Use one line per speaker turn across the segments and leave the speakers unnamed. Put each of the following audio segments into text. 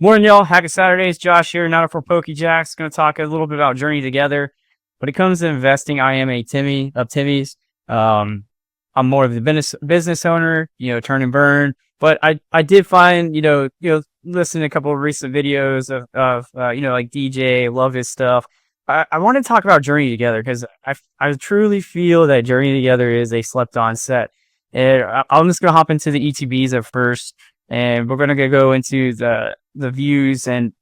Morning, y'all. Happy Saturdays. Josh here, not for PokeJacks. Going to talk a little bit about Journey Together. When it comes to investing, I am a Timmy of Timmy's. Um, I'm more of the business owner, turn and burn. But I did find, listening to a couple of recent videos of like DJ, love his stuff. I want to talk about Journey Together because I truly feel that Journey Together is a slept on set. And I'm just going to hop into the ETBs at first, and we're going to go into the views and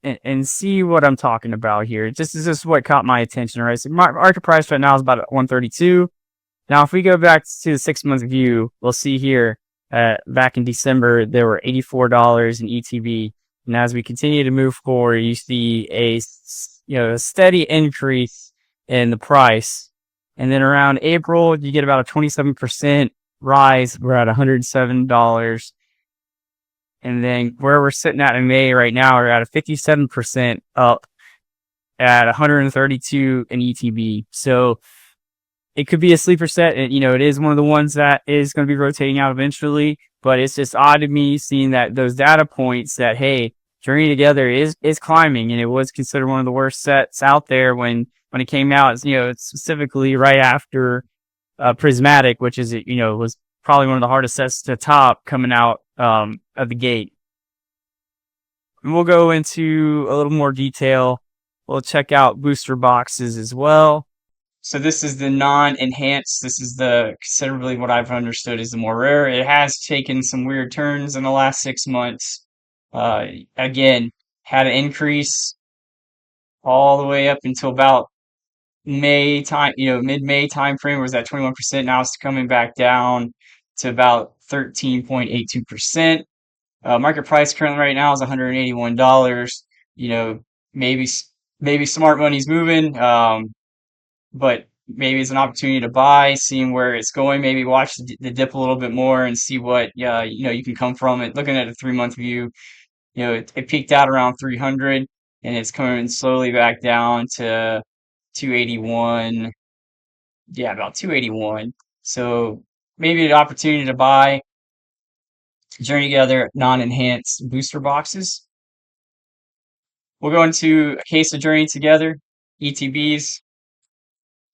see what I'm talking about here. This is what caught my attention, right? So market price right now is about 132. Now, if we go back to the 6 month view, we'll see here back in December there were $84 in ETB, and as we continue to move forward, you see a steady increase in the price, and then around April you get about a 27% rise. We're at $107. And then where we're sitting at in May right now, we're at a 57% up at 132 in ETB. So it could be a sleeper set. And, it is one of the ones that is going to be rotating out eventually. But it's just odd to me seeing that those data points that, hey, Journey Together is climbing, and it was considered one of the worst sets out there when it came out. Specifically right after Prismatic, which is was probably one of the hardest sets to top coming out of the gate. And we'll go into a little more detail. We'll check out booster boxes as well. So this is the non-enhanced. This is the considerably what I've understood is the more rare. It has taken some weird turns in the last 6 months. Again, had an increase all the way up until about May time, mid-May time frame was at 21%. Now it's coming back down to about 13.82%. Market price currently right now is $181. Maybe smart money's moving, but maybe it's an opportunity to buy, seeing where it's going. Maybe watch the dip a little bit more and see what you can come from it. Looking at a 3 month view, it peaked out around 300, and it's coming slowly back down to 281. Yeah, about 281. So maybe an opportunity to buy Journey Together non-enhanced booster boxes. We'll go into a case of Journey Together ETBs.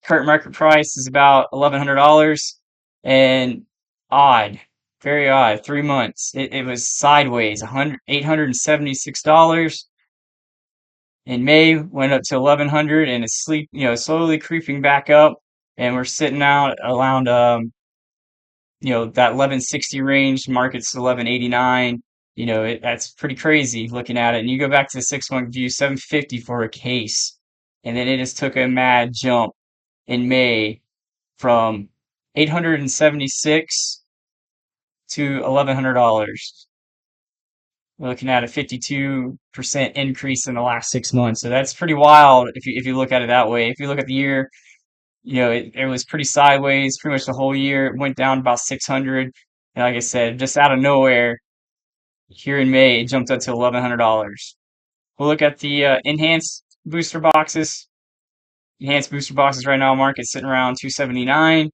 Current market price is about $1,100, and odd, very odd. 3 months, it was sideways. $876 in May, went up to 1,100, and it's slowly creeping back up, and we're sitting out around that 1160 range. Market's 1189. That's pretty crazy looking at it. And you go back to the 6 month view, 750 for a case, and then it just took a mad jump in May from 876 to $1,100. We're looking at a 52% increase in the last 6 months. So that's pretty wild if you look at it that way. If you look at the year, it was pretty sideways pretty much the whole year. It went down about 600. And like I said, just out of nowhere, here in May, it jumped up to $1,100. We'll look at the enhanced booster boxes. Enhanced booster boxes right now, market sitting around 279.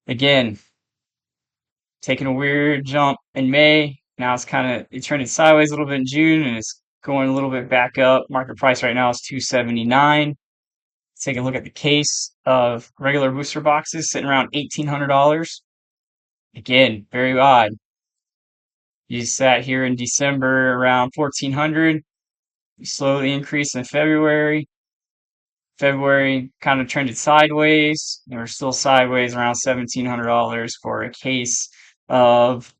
Again, taking a weird jump in May. Now it trended sideways a little bit in June, and it's going a little bit back up. Market price right now is 279. Let's take a look at the case of regular booster boxes, sitting around $1,800. Again, very odd. You sat here in December around 1,400. You slowly increased in February. February kind of trended sideways, and we're still sideways around $1,700 for a case of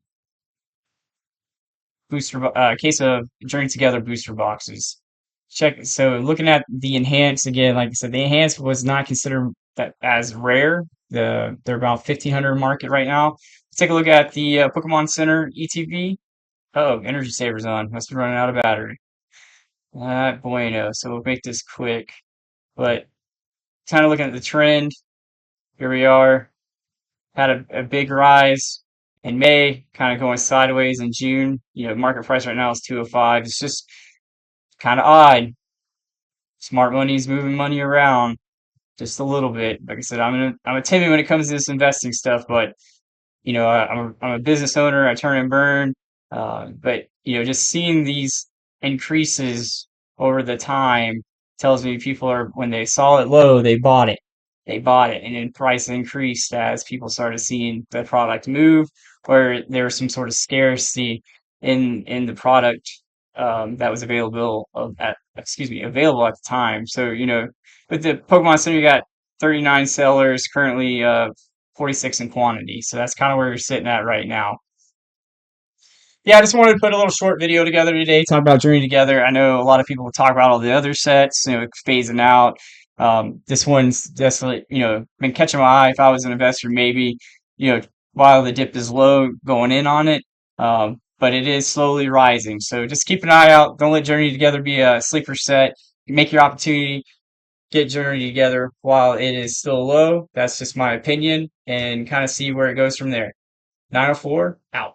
case of Journey Together booster boxes. So looking at the enhanced again, like I said, the enhanced was not considered that as rare. They're about 1,500 market right now. Let's take a look at the Pokemon Center ETB. Oh, energy saver's on. Must be running out of battery. Bueno. So we'll make this quick. But kind of looking at the trend, here we are. Had a big rise in May, kind of going sideways in June. Market price right now is 205. It's just kind of odd. Smart money's moving money around just a little bit. Like I said, I'm a Timmy when it comes to this investing stuff, but I'm a business owner. I turn and burn. But just seeing these increases over the time tells me people are, when they saw it low, they bought it. They bought it, and then price increased as people started seeing the product move, or there was some sort of scarcity in the product that was available at the time. So, with the Pokemon Center, you got 39 sellers, currently 46 in quantity. So that's kind of where you're sitting at right now. Yeah, I just wanted to put a little short video together today, talk about Journey Together. I know a lot of people will talk about all the other sets, phasing out. This one's definitely, been catching my eye. If I was an investor, maybe, while the dip is low, going in on it. But it is slowly rising. So just keep an eye out. Don't let Journey Together be a sleeper set. Make your opportunity, get Journey Together while it is still low. That's just my opinion, and kind of see where it goes from there. 904 out.